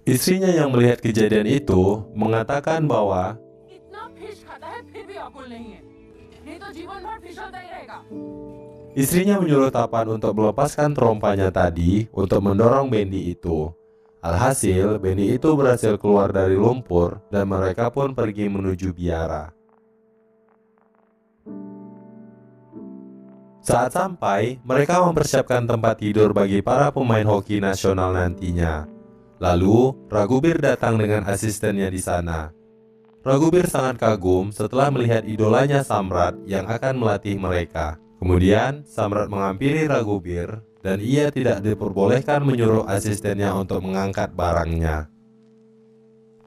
Istrinya yang melihat kejadian itu mengatakan bahwa istrinya menyuruh Tapan untuk melepaskan terompanya tadi untuk mendorong Bendy itu. Alhasil, Bendy itu berhasil keluar dari lumpur dan mereka pun pergi menuju biara. Saat sampai, mereka mempersiapkan tempat tidur bagi para pemain hoki nasional nantinya. Lalu, Ragubir datang dengan asistennya di sana. Ragubir sangat kagum setelah melihat idolanya Samrat yang akan melatih mereka. Kemudian, Samrat menghampiri Ragubir dan ia tidak diperbolehkan menyuruh asistennya untuk mengangkat barangnya.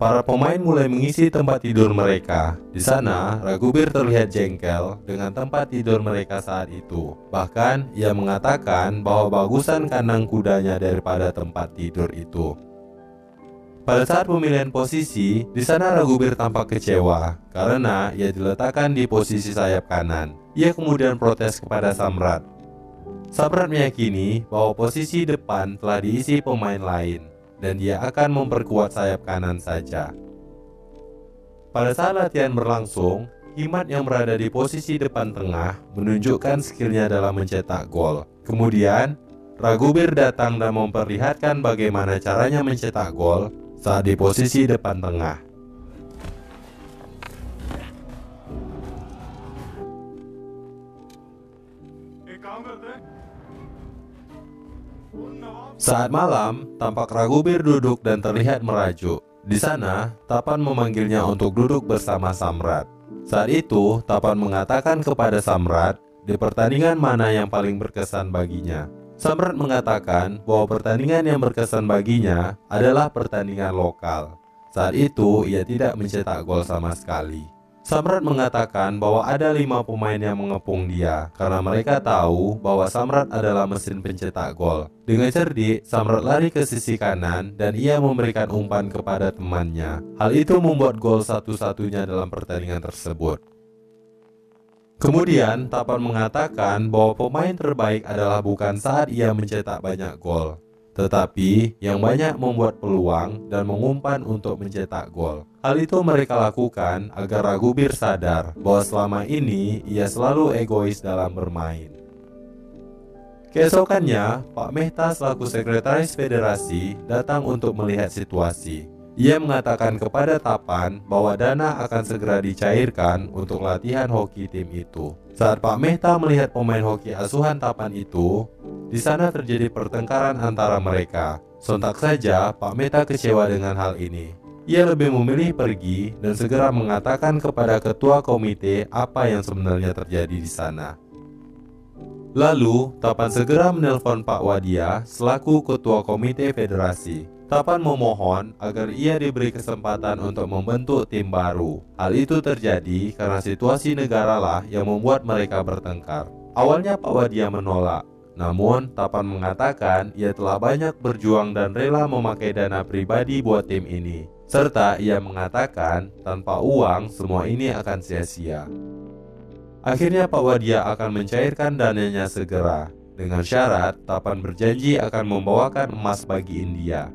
Para pemain mulai mengisi tempat tidur mereka. Di sana, Ragubir terlihat jengkel dengan tempat tidur mereka saat itu. Bahkan, ia mengatakan bahwa bagusan kandang kudanya daripada tempat tidur itu. Pada saat pemilihan posisi, di sana Ragubir tampak kecewa karena ia diletakkan di posisi sayap kanan. Ia kemudian protes kepada Samrat. Samrat meyakini bahwa posisi depan telah diisi pemain lain dan dia akan memperkuat sayap kanan saja. Pada saat latihan berlangsung, Himat yang berada di posisi depan tengah menunjukkan skillnya dalam mencetak gol. Kemudian, Ragubir datang dan memperlihatkan bagaimana caranya mencetak gol saat di posisi depan tengah. Saat malam, tampak Ragubir duduk dan terlihat merajuk. Di sana, Tapan memanggilnya untuk duduk bersama Samrat. Saat itu, Tapan mengatakan kepada Samrat di pertandingan mana yang paling berkesan baginya. Samrat mengatakan bahwa pertandingan yang berkesan baginya adalah pertandingan lokal. Saat itu, ia tidak mencetak gol sama sekali. Samrat mengatakan bahwa ada 5 pemain yang mengepung dia karena mereka tahu bahwa Samrat adalah mesin pencetak gol. Dengan cerdik, Samrat lari ke sisi kanan dan ia memberikan umpan kepada temannya. Hal itu membuat gol satu-satunya dalam pertandingan tersebut. Kemudian, Tapan mengatakan bahwa pemain terbaik adalah bukan saat ia mencetak banyak gol, tetapi yang banyak membuat peluang dan mengumpan untuk mencetak gol. Hal itu mereka lakukan agar Ragubir sadar bahwa selama ini ia selalu egois dalam bermain. Keesokannya, Pak Mehta selaku sekretaris federasi datang untuk melihat situasi. Ia mengatakan kepada Tapan bahwa dana akan segera dicairkan untuk latihan hoki tim itu. Saat Pak Mehta melihat pemain hoki asuhan Tapan itu, di sana terjadi pertengkaran antara mereka. Sontak saja Pak Mehta kecewa dengan hal ini. Ia lebih memilih pergi dan segera mengatakan kepada ketua komite apa yang sebenarnya terjadi di sana. Lalu, Tapan segera menelpon Pak Wadia selaku ketua komite federasi. Tapan memohon agar ia diberi kesempatan untuk membentuk tim baru. Hal itu terjadi karena situasi negara lah yang membuat mereka bertengkar. Awalnya Pak Wadia menolak, namun Tapan mengatakan ia telah banyak berjuang dan rela memakai dana pribadi buat tim ini. Serta ia mengatakan tanpa uang semua ini akan sia-sia. Akhirnya Pak Wadia akan mencairkan dananya segera. Dengan syarat Tapan berjanji akan membawakan emas bagi India.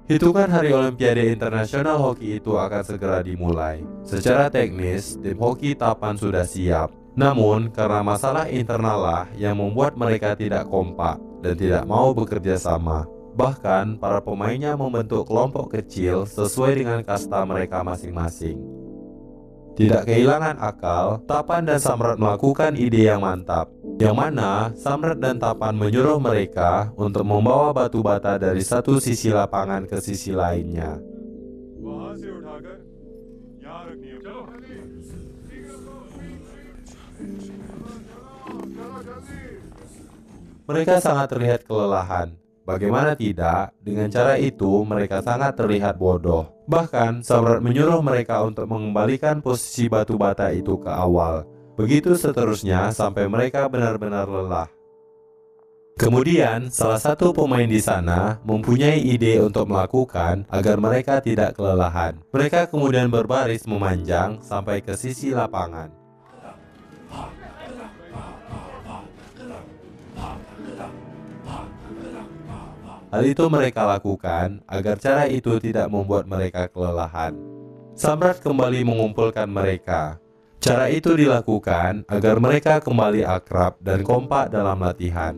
Hitungan hari Olimpiade Internasional Hoki itu akan segera dimulai. Secara teknis, tim hoki Tapan sudah siap. Namun, karena masalah internal lah yang membuat mereka tidak kompak dan tidak mau bekerja sama. Bahkan, para pemainnya membentuk kelompok kecil sesuai dengan kasta mereka masing-masing. Tidak kehilangan akal, Tapan dan Samrat melakukan ide yang mantap, yang mana Samrat dan Tapan menyuruh mereka untuk membawa batu bata dari satu sisi lapangan ke sisi lainnya. Mereka sangat terlihat kelelahan. Bagaimana tidak, dengan cara itu mereka sangat terlihat bodoh. Bahkan, Samrat menyuruh mereka untuk mengembalikan posisi batu bata itu ke awal. Begitu seterusnya sampai mereka benar-benar lelah. Kemudian, salah satu pemain di sana mempunyai ide untuk melakukan agar mereka tidak kelelahan. Mereka kemudian berbaris memanjang sampai ke sisi lapangan. Hal itu mereka lakukan agar cara itu tidak membuat mereka kelelahan. Samrat kembali mengumpulkan mereka. Cara itu dilakukan agar mereka kembali akrab dan kompak dalam latihan.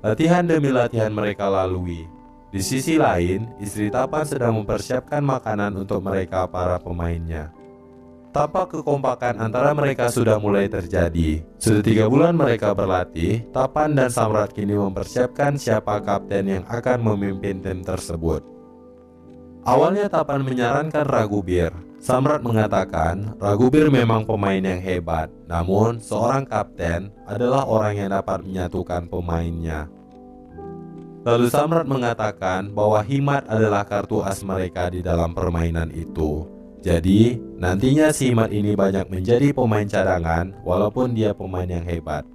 Latihan demi latihan mereka lalui. Di sisi lain, istri Tapan sedang mempersiapkan makanan untuk mereka para pemainnya. Tampak kekompakan antara mereka sudah mulai terjadi. Sudah 3 bulan mereka berlatih, Tapan dan Samrat kini mempersiapkan siapa kapten yang akan memimpin tim tersebut. Awalnya Tapan menyarankan Ragubir. Samrat mengatakan Ragubir memang pemain yang hebat, namun seorang kapten adalah orang yang dapat menyatukan pemainnya. Lalu Samrat mengatakan bahwa Himat adalah kartu as mereka di dalam permainan itu. Jadi nantinya si Himat ini banyak menjadi pemain cadangan walaupun dia pemain yang hebat.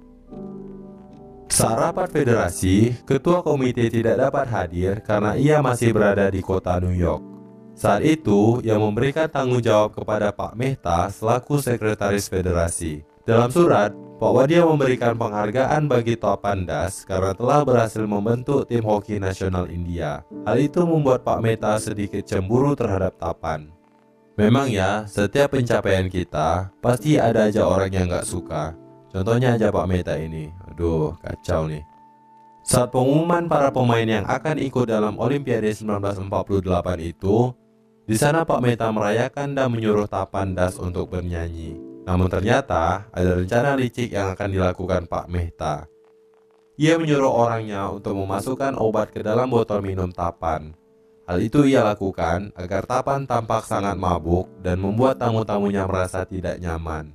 Saat rapat federasi, ketua komite tidak dapat hadir karena ia masih berada di kota New York. Saat itu, ia memberikan tanggung jawab kepada Pak Mehta selaku sekretaris federasi. Dalam surat, Pak Wadia memberikan penghargaan bagi Tapan Das karena telah berhasil membentuk tim hoki nasional India. Hal itu membuat Pak Mehta sedikit cemburu terhadap Tapan. Memang ya, setiap pencapaian kita pasti ada aja orang yang gak suka. Contohnya aja Pak Mehta ini. Aduh, kacau nih. Saat pengumuman para pemain yang akan ikut dalam Olimpiade 1948 itu, di sana Pak Mehta merayakan dan menyuruh Tapan Das untuk bernyanyi. Namun ternyata ada rencana licik yang akan dilakukan Pak Mehta. Ia menyuruh orangnya untuk memasukkan obat ke dalam botol minum Tapan. Hal itu ia lakukan agar Tapan tampak sangat mabuk dan membuat tamu-tamunya merasa tidak nyaman.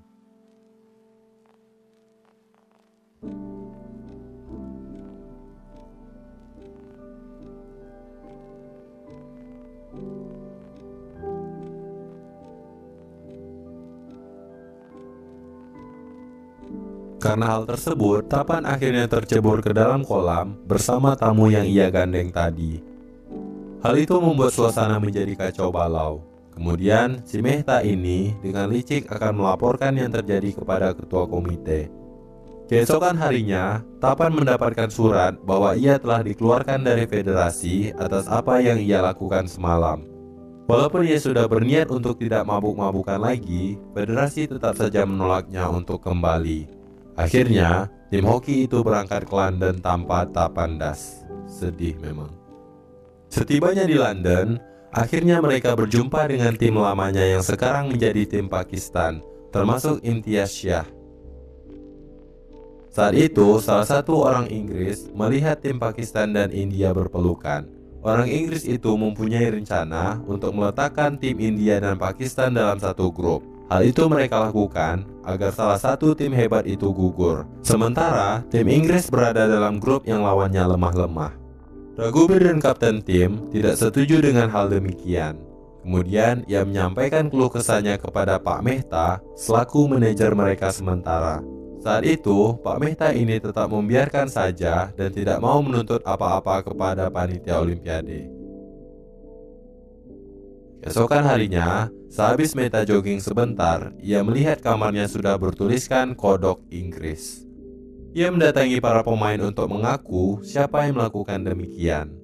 Karena hal tersebut, Tapan akhirnya tercebur ke dalam kolam bersama tamu yang ia gandeng tadi. Hal itu membuat suasana menjadi kacau balau. Kemudian, si Mehta ini dengan licik akan melaporkan yang terjadi kepada ketua komite. Keesokan harinya, Tapan mendapatkan surat bahwa ia telah dikeluarkan dari federasi atas apa yang ia lakukan semalam. Walaupun ia sudah berniat untuk tidak mabuk-mabukan lagi, federasi tetap saja menolaknya untuk kembali. Akhirnya, tim hoki itu berangkat ke London tanpa Tapan Das. Sedih memang. Setibanya di London, akhirnya mereka berjumpa dengan tim lamanya yang sekarang menjadi tim Pakistan, termasuk Imtiaz Shah. Saat itu, salah satu orang Inggris melihat tim Pakistan dan India berpelukan. Orang Inggris itu mempunyai rencana untuk meletakkan tim India dan Pakistan dalam satu grup. Hal itu mereka lakukan agar salah satu tim hebat itu gugur. Sementara tim Inggris berada dalam grup yang lawannya lemah-lemah. Ragubir dan kapten tim tidak setuju dengan hal demikian. Kemudian ia menyampaikan keluh kesahnya kepada Pak Mehta selaku manajer mereka sementara. Saat itu Pak Mehta ini tetap membiarkan saja dan tidak mau menuntut apa-apa kepada panitia Olimpiade. Keesokan harinya, sehabis Mehta jogging sebentar, ia melihat kamarnya sudah bertuliskan kodok Inggris. Ia mendatangi para pemain untuk mengaku siapa yang melakukan demikian.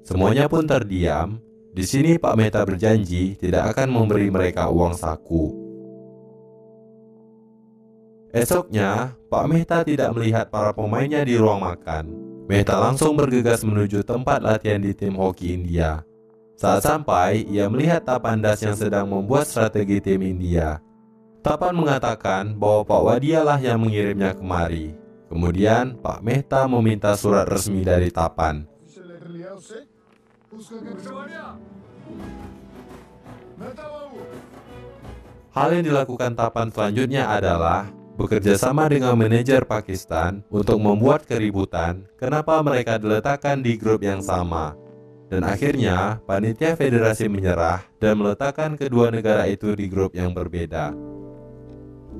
Semuanya pun terdiam. Di sini Pak Mehta berjanji tidak akan memberi mereka uang saku. Esoknya, Pak Mehta tidak melihat para pemainnya di ruang makan. Mehta langsung bergegas menuju tempat latihan di tim hoki India. Saat sampai, ia melihat Tapan Das yang sedang membuat strategi tim India. Tapan mengatakan bahwa Pak Wadia lah yang mengirimnya kemari. Kemudian, Pak Mehta meminta surat resmi dari Tapan. Hal yang dilakukan Tapan selanjutnya adalah bekerja sama dengan manajer Pakistan untuk membuat keributan kenapa mereka diletakkan di grup yang sama. Dan akhirnya, panitia federasi menyerah dan meletakkan kedua negara itu di grup yang berbeda.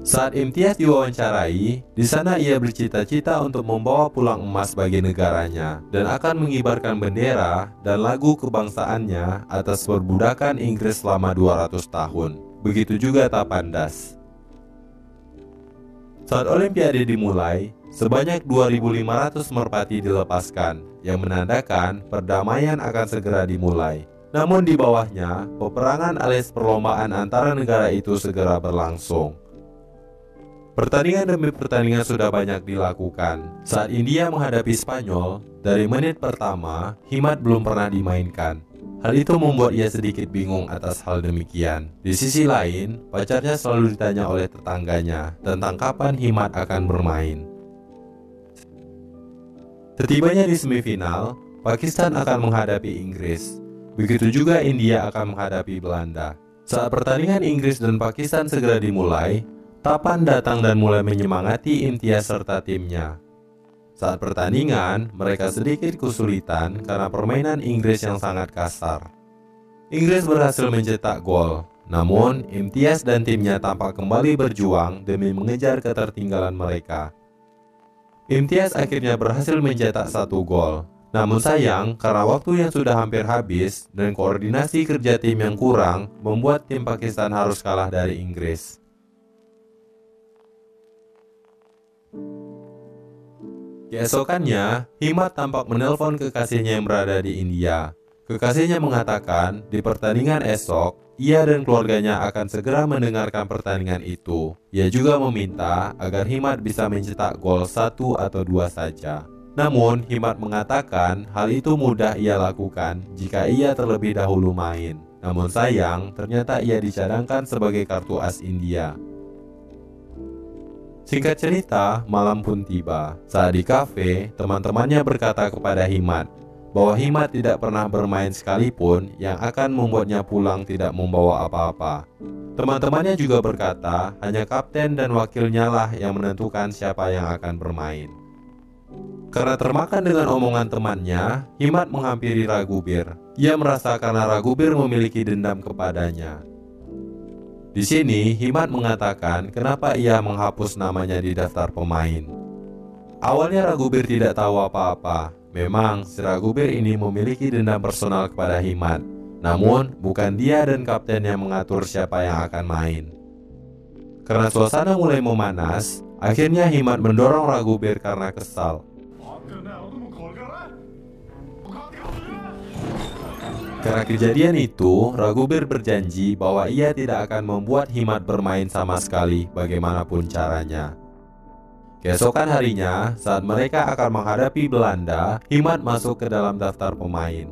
Saat Imtiaz diwawancarai, di sana ia bercita-cita untuk membawa pulang emas bagi negaranya dan akan mengibarkan bendera dan lagu kebangsaannya atas perbudakan Inggris selama 200 tahun. begitu juga Tapandas. Saat Olimpiade dimulai, sebanyak 2.500 merpati dilepaskan, yang menandakan perdamaian akan segera dimulai. Namun di bawahnya, peperangan alias perlombaan antara negara itu segera berlangsung. Pertandingan demi pertandingan sudah banyak dilakukan. Saat India menghadapi Spanyol, dari menit pertama, Himmat belum pernah dimainkan. Hal itu membuat ia sedikit bingung atas hal demikian. Di sisi lain, pacarnya selalu ditanya oleh tetangganya tentang kapan Himmat akan bermain. Setibanya di semifinal, Pakistan akan menghadapi Inggris. Begitu juga India akan menghadapi Belanda. Saat pertandingan Inggris dan Pakistan segera dimulai, Tapan datang dan mulai menyemangati Imtiaz serta timnya. Saat pertandingan, mereka sedikit kesulitan karena permainan Inggris yang sangat kasar. Inggris berhasil mencetak gol, namun Imtiaz dan timnya tampak kembali berjuang demi mengejar ketertinggalan mereka. Imtiaz akhirnya berhasil mencetak 1 gol. Namun sayang, karena waktu yang sudah hampir habis dan koordinasi kerja tim yang kurang, membuat tim Pakistan harus kalah dari Inggris. Keesokannya, Himmat tampak menelpon kekasihnya yang berada di India. Kekasihnya mengatakan di pertandingan esok, ia dan keluarganya akan segera mendengarkan pertandingan itu. Ia juga meminta agar Himmat bisa mencetak gol 1 atau 2 saja. Namun, Himmat mengatakan hal itu mudah ia lakukan jika ia terlebih dahulu main. Namun sayang, ternyata ia dicadangkan sebagai kartu as India. Singkat cerita, malam pun tiba. Saat di kafe, teman-temannya berkata kepada Himmat bahwa Himmat tidak pernah bermain sekalipun yang akan membuatnya pulang tidak membawa apa-apa. Teman-temannya juga berkata hanya kapten dan wakilnya lah yang menentukan siapa yang akan bermain. Karena termakan dengan omongan temannya, Himmat menghampiri Raghuber. Ia merasa karena Raghuber memiliki dendam kepadanya. Di sini, Himmat mengatakan kenapa ia menghapus namanya di daftar pemain. Awalnya Raghuber tidak tahu apa-apa. Memang, si Raghuber ini memiliki dendam personal kepada Himmat. Namun, bukan dia dan kapten yang mengatur siapa yang akan main. Karena suasana mulai memanas, akhirnya Himmat mendorong Raghuber karena kesal. Karena kejadian itu, Raghuber berjanji bahwa ia tidak akan membuat Himmat bermain sama sekali bagaimanapun caranya. Keesokan harinya, saat mereka akan menghadapi Belanda, Himmat masuk ke dalam daftar pemain.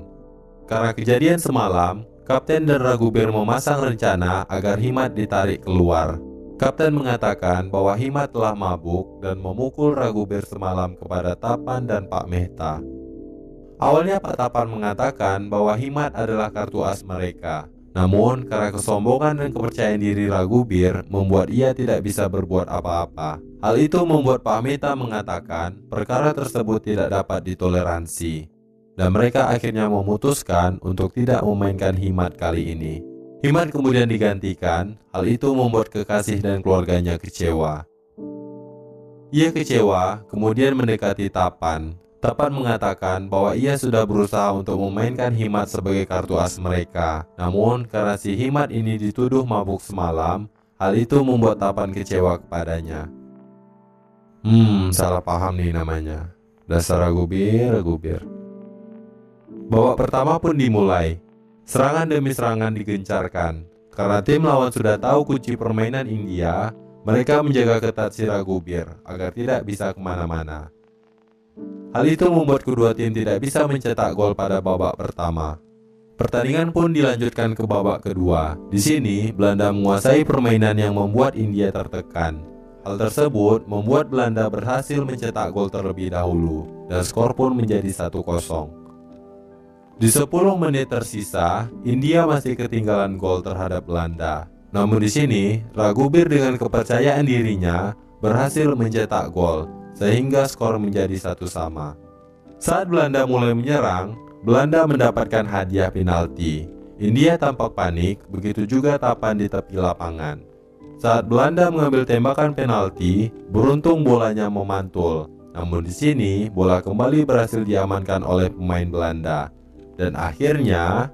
Karena kejadian semalam, kapten dan Raghuber memasang rencana agar Himmat ditarik keluar. Kapten mengatakan bahwa Himmat telah mabuk dan memukul Raghuber semalam kepada Tapan dan Pak Mehta. Awalnya Pak Tapan mengatakan bahwa Himmat adalah kartu as mereka. Namun karena kesombongan dan kepercayaan diri Raghuber membuat ia tidak bisa berbuat apa-apa. Hal itu membuat Pak Mehta mengatakan perkara tersebut tidak dapat ditoleransi. Dan mereka akhirnya memutuskan untuk tidak memainkan Himmat kali ini. Himmat kemudian digantikan. Hal itu membuat kekasih dan keluarganya kecewa. Ia kecewa kemudian mendekati Tapan. Tapan mengatakan bahwa ia sudah berusaha untuk memainkan Himmat sebagai kartu as mereka. Namun karena si Himmat ini dituduh mabuk semalam, hal itu membuat Tapan kecewa kepadanya. Salah paham nih namanya. Dasar Raghuber. Babak pertama pun dimulai. Serangan demi serangan digencarkan. Karena tim lawan sudah tahu kunci permainan India, mereka menjaga ketat si Raghuber agar tidak bisa kemana-mana. Hal itu membuat kedua tim tidak bisa mencetak gol pada babak pertama. Pertandingan pun dilanjutkan ke babak kedua. Di sini, Belanda menguasai permainan yang membuat India tertekan. Hal tersebut membuat Belanda berhasil mencetak gol terlebih dahulu, dan skor pun menjadi 1-0. Di 10 menit tersisa, India masih ketinggalan gol terhadap Belanda. Namun di sini, Raghuber dengan kepercayaan dirinya berhasil mencetak gol, sehingga skor menjadi 1-1. Saat Belanda mulai menyerang, Belanda mendapatkan hadiah penalti. India tampak panik, begitu juga Tapan di tepi lapangan. Saat Belanda mengambil tembakan penalti, beruntung bolanya memantul. Namun di sini, bola kembali berhasil diamankan oleh pemain Belanda. Dan akhirnya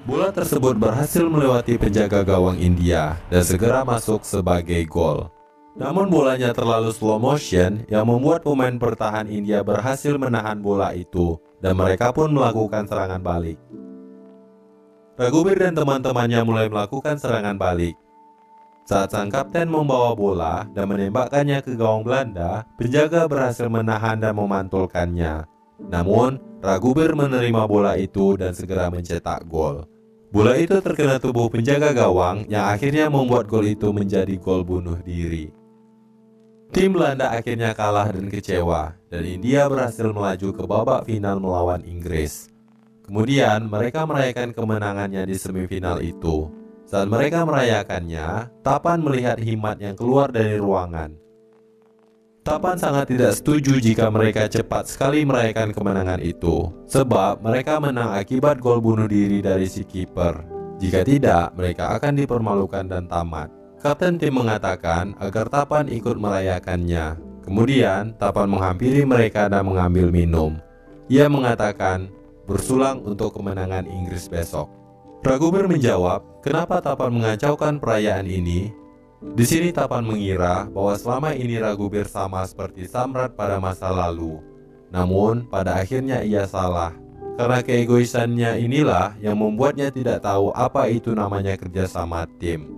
Bola tersebut berhasil melewati penjaga gawang India dan segera masuk sebagai gol. Namun bolanya terlalu slow motion yang membuat pemain bertahan India berhasil menahan bola itu dan mereka pun melakukan serangan balik. Raghuber dan teman-temannya mulai melakukan serangan balik. Saat sang kapten membawa bola dan menembakkannya ke gawang Belanda, penjaga berhasil menahan dan memantulkannya. Namun, Raghuber menerima bola itu dan segera mencetak gol. Bola itu terkena tubuh penjaga gawang yang akhirnya membuat gol itu menjadi gol bunuh diri. Tim Belanda akhirnya kalah dan kecewa, dan India berhasil melaju ke babak final melawan Inggris. Kemudian, mereka merayakan kemenangannya di semifinal itu. Saat mereka merayakannya, Tapan melihat Himmat yang keluar dari ruangan. Tapan sangat tidak setuju jika mereka cepat sekali merayakan kemenangan itu, sebab mereka menang akibat gol bunuh diri dari si kiper. Jika tidak, mereka akan dipermalukan dan tamat. Kapten tim mengatakan agar Tapan ikut merayakannya. Kemudian, Tapan menghampiri mereka dan mengambil minum. Ia mengatakan, bersulang untuk kemenangan Inggris besok. Raghuber menjawab, kenapa Tapan mengacaukan perayaan ini? Di sini Tapan mengira bahwa selama ini Raghuber sama seperti Samrat pada masa lalu. Namun, pada akhirnya ia salah. Karena keegoisannya inilah yang membuatnya tidak tahu apa itu namanya kerjasama tim.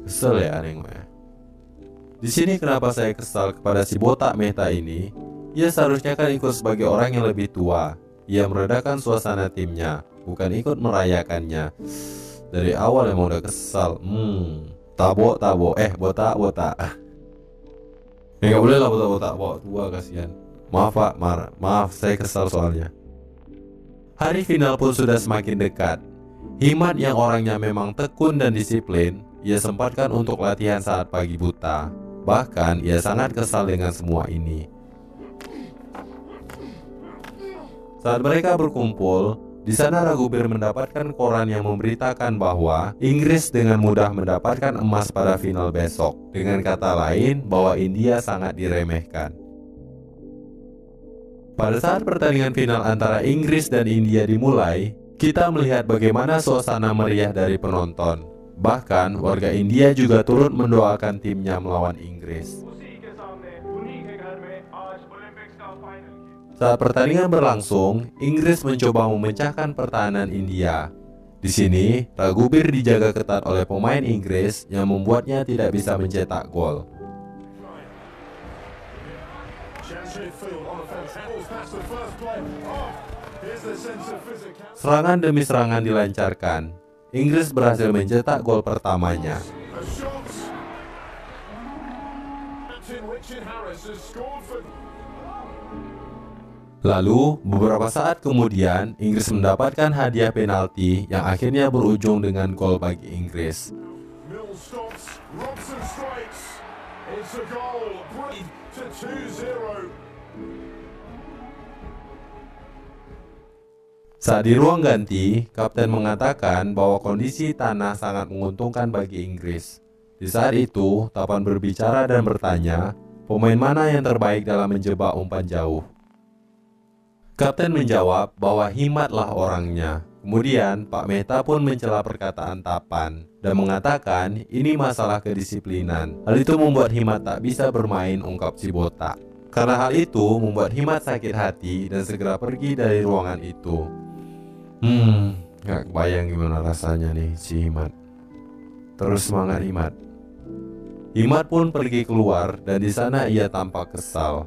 Kesel ya aneh. Di sini kenapa saya kesal kepada si botak Mehta ini? Ia seharusnya kan ikut sebagai orang yang lebih tua. Ia meredakan suasana timnya, bukan ikut merayakannya. Dari awal emang udah kesal. Botak. Nggak boleh lah botak tua, kasihan. Maaf pak, maaf saya kesal soalnya. Hari final pun sudah semakin dekat. Himmat yang orangnya memang tekun dan disiplin, ia sempatkan untuk latihan saat pagi buta. Bahkan ia sangat kesal dengan semua ini. Saat mereka berkumpul, di sana Raghuber mendapatkan koran yang memberitakan bahwa Inggris dengan mudah mendapatkan emas pada final besok. Dengan kata lain, bahwa India sangat diremehkan. Pada saat pertandingan final antara Inggris dan India dimulai, kita melihat bagaimana suasana meriah dari penonton. Bahkan, warga India juga turut mendoakan timnya melawan Inggris. Saat pertandingan berlangsung, Inggris mencoba memecahkan pertahanan India. Di sini, Raghuber dijaga ketat oleh pemain Inggris yang membuatnya tidak bisa mencetak gol. Serangan demi serangan dilancarkan. Inggris berhasil mencetak gol pertamanya. Lalu, beberapa saat kemudian, Inggris mendapatkan hadiah penalti yang akhirnya berujung dengan gol bagi Inggris. Saat di ruang ganti, kapten mengatakan bahwa kondisi tanah sangat menguntungkan bagi Inggris. Di saat itu, Tapan berbicara dan bertanya, pemain mana yang terbaik dalam menjebak umpan jauh? Kapten menjawab bahwa Himmatlah orangnya. Kemudian Pak Mehta pun mencela perkataan Tapan dan mengatakan ini masalah kedisiplinan. Hal itu membuat Himmat tak bisa bermain, ungkap si botak. Karena hal itu membuat Himmat sakit hati dan segera pergi dari ruangan itu. Gak kebayang gimana rasanya nih si Himmat. Terus semangat Himmat. Himmat pun pergi keluar dan di sana ia tampak kesal.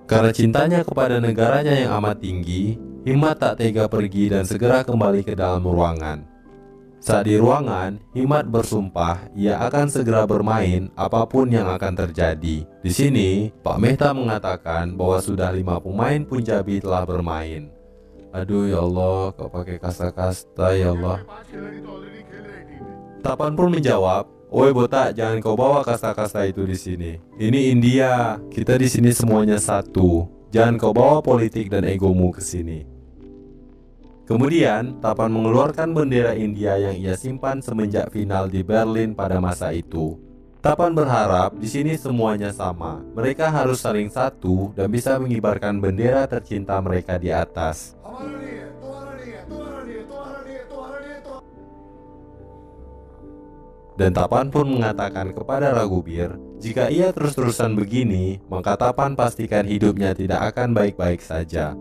Karena cintanya kepada negaranya yang amat tinggi, Himmat tak tega pergi dan segera kembali ke dalam ruangan. Saat di ruangan, Himmat bersumpah ia akan segera bermain apapun yang akan terjadi. Di sini, Pak Mehta mengatakan bahwa sudah 5 pemain Punjabi telah bermain. Aduh ya Allah, kok pakai kasta-kasta ya Allah. Tapan pun menjawab, "Oi botak, jangan kau bawa kasta-kasta itu di sini. Ini India, kita di sini semuanya satu. Jangan kau bawa politik dan egomu ke sini." Kemudian, Tapan mengeluarkan bendera India yang ia simpan semenjak final di Berlin pada masa itu. Tapan berharap di sini semuanya sama. Mereka harus saling satu dan bisa mengibarkan bendera tercinta mereka di atas. Dan Tapan pun mengatakan kepada Ragubir, jika ia terus-terusan begini, maka Tapan pastikan hidupnya tidak akan baik-baik saja.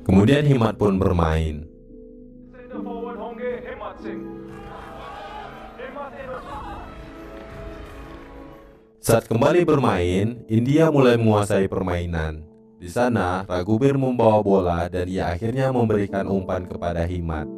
Kemudian Himat pun bermain. Saat kembali bermain, India mulai menguasai permainan. Di sana, Ragubir membawa bola dan ia akhirnya memberikan umpan kepada Himat.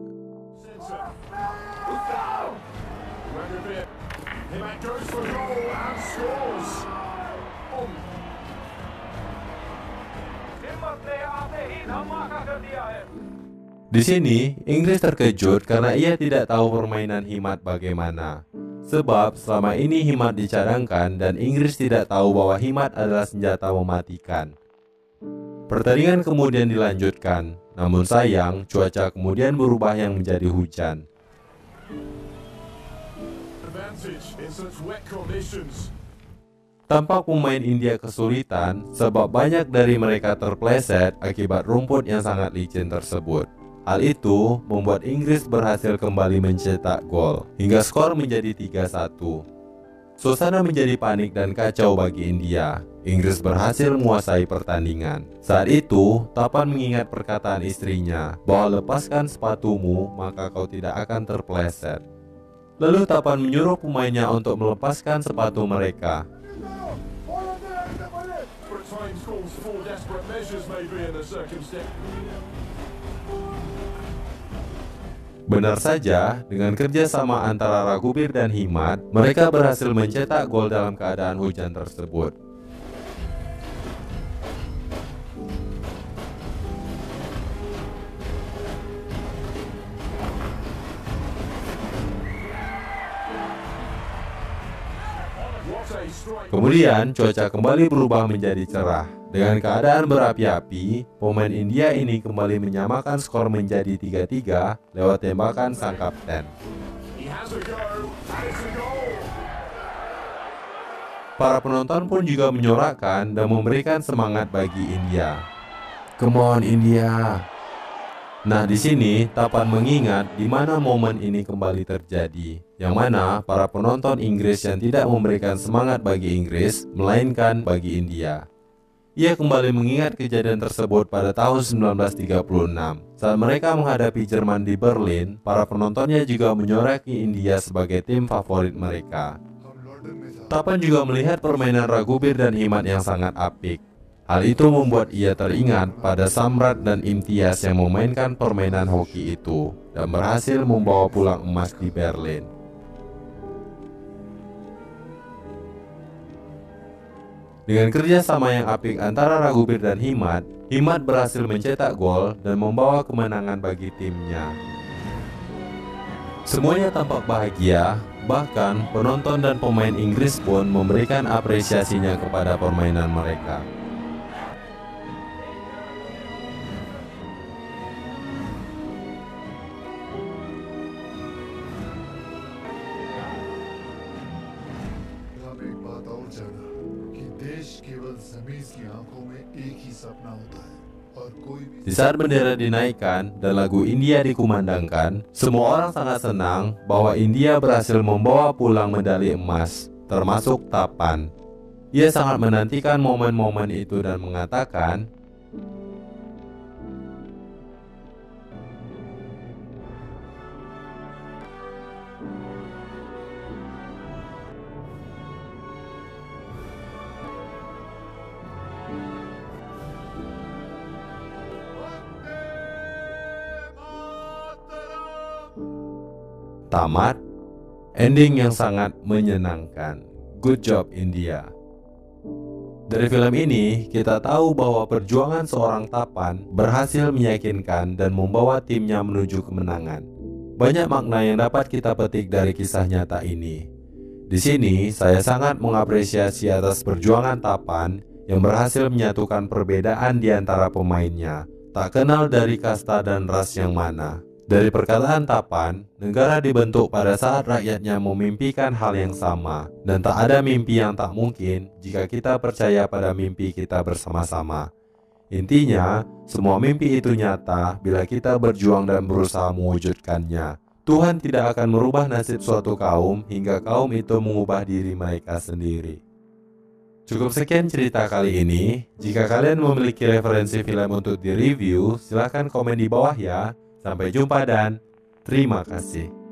Di sini, Inggris terkejut karena ia tidak tahu permainan Himat bagaimana. Sebab selama ini Himat dicadangkan dan Inggris tidak tahu bahwa Himat adalah senjata mematikan. Pertandingan kemudian dilanjutkan, namun sayang cuaca kemudian berubah yang menjadi hujan. Tampak pemain India kesulitan sebab banyak dari mereka terpleset akibat rumput yang sangat licin tersebut. Hal itu membuat Inggris berhasil kembali mencetak gol hingga skor menjadi 3-1. Suasana menjadi panik dan kacau bagi India. Inggris berhasil menguasai pertandingan. Saat itu, Tapan mengingat perkataan istrinya bahwa lepaskan sepatumu maka kau tidak akan terpleset. Lalu Tapan menyuruh pemainnya untuk melepaskan sepatu mereka. Benar saja, dengan kerjasama antara Ragubir dan Himat, mereka berhasil mencetak gol dalam keadaan hujan tersebut. Kemudian cuaca kembali berubah menjadi cerah. Dengan keadaan berapi-api, pemain India ini kembali menyamakan skor menjadi 3-3 lewat tembakan sang kapten. Para penonton pun juga menyorakkan dan memberikan semangat bagi India. Come on India. Nah, di sini Tapan mengingat di mana momen ini kembali terjadi, yang mana para penonton Inggris yang tidak memberikan semangat bagi Inggris, melainkan bagi India. Ia kembali mengingat kejadian tersebut pada tahun 1936. Saat mereka menghadapi Jerman di Berlin, para penontonnya juga menyoraki India sebagai tim favorit mereka. Tapan juga melihat permainan Ragubir dan Himat yang sangat apik. Hal itu membuat ia teringat pada Samrat dan Imtiaz yang memainkan permainan hoki itu dan berhasil membawa pulang emas di Berlin. Dengan kerjasama yang apik antara Ragubir dan Himat, Himat berhasil mencetak gol dan membawa kemenangan bagi timnya. Semuanya tampak bahagia, bahkan penonton dan pemain Inggris pun memberikan apresiasinya kepada permainan mereka. Di saat bendera dinaikkan dan lagu India dikumandangkan, semua orang sangat senang bahwa India berhasil membawa pulang medali emas, termasuk Tapan. Ia sangat menantikan momen-momen itu dan mengatakan, tamat, ending yang sangat menyenangkan. Good job India. Dari film ini, kita tahu bahwa perjuangan seorang Tapan berhasil meyakinkan dan membawa timnya menuju kemenangan. Banyak makna yang dapat kita petik dari kisah nyata ini. Di sini, saya sangat mengapresiasi atas perjuangan Tapan yang berhasil menyatukan perbedaan di antara pemainnya, tak kenal dari kasta dan ras yang mana. Dari perkataan Tapan, negara dibentuk pada saat rakyatnya memimpikan hal yang sama, dan tak ada mimpi yang tak mungkin jika kita percaya pada mimpi kita bersama-sama. Intinya, semua mimpi itu nyata bila kita berjuang dan berusaha mewujudkannya. Tuhan tidak akan merubah nasib suatu kaum hingga kaum itu mengubah diri mereka sendiri. Cukup sekian cerita kali ini. Jika kalian memiliki referensi film untuk direview, silahkan komen di bawah ya. Sampai jumpa dan terima kasih.